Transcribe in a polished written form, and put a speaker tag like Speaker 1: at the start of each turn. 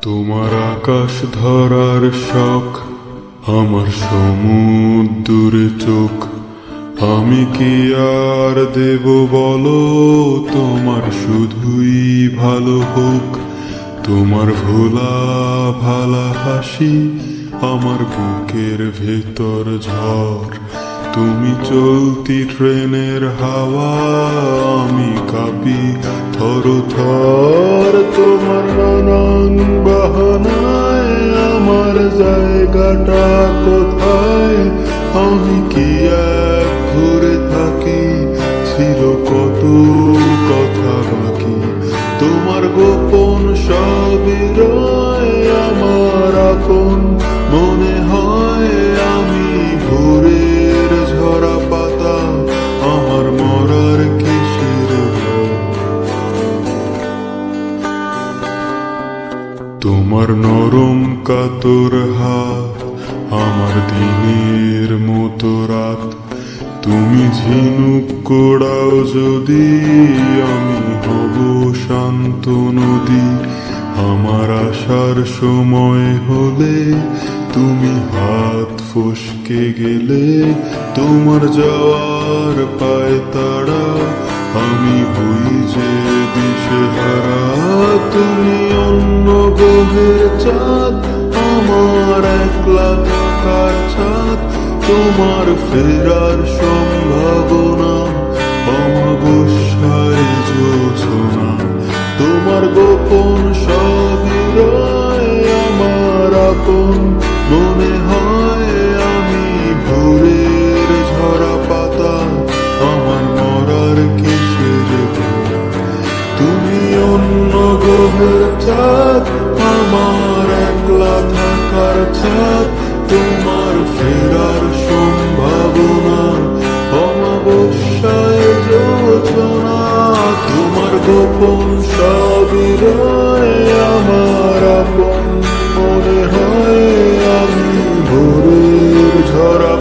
Speaker 1: তোমার আকাশ ধরার শখ, আমার সমুদ্রে চোখ। আমি কি আর দেব বলো, তোমার শুধুই ভালো হোক। তোমার ভোলা ভালা হাসি আমার বুকের ভেতর ঝড়। তুমি চলতি ট্রেনের হাওয়া, আমি কাঁপি থর থর। তোমার নানান বাহানায় আমার জায়গাটা কোথায়? আমি কি এক ঘুরে থাকি, ছিল কত কথা বাকি। তোমার গোপন সবই রয় আমার আপন, মনে হয় আমি ভোরের ঝরা পাতা। আমার মরার কিসের ভয়? তোমার নরম কাতর হাত আমার দিনের মতো রাত। তুমি ঝিনুক কোড়াও যদি, আমি হব শান্ত নদী। আমার আসার সময় হলে তুমি হাত ফসকে গেলে। তোমার যাওয়ার পায় তাড়া, আমি হই যে দিশেহারা। তুমি অন্য গ্রহের চাঁদ, আমার একলা থাকার ছাদ। তোমার ফেরার সম্ভাবনা অমাবস্যায় জোছনা। তোমার গোপন সবই রয় আমার আপন, মনে হয় আমি ভোরের ঝরা পাতা। আমার মরার কিসের ভয়? তুমি অন্য গ্রহের চাঁদ, আমার একলা থাকার ছাদ। তোমার ফেরার সম্ভাবনা অমাবস্যায় জোছনা। তোমার গোপন সবই রয় আমার আপন, মনে হয় আমি ভোরের ঝরা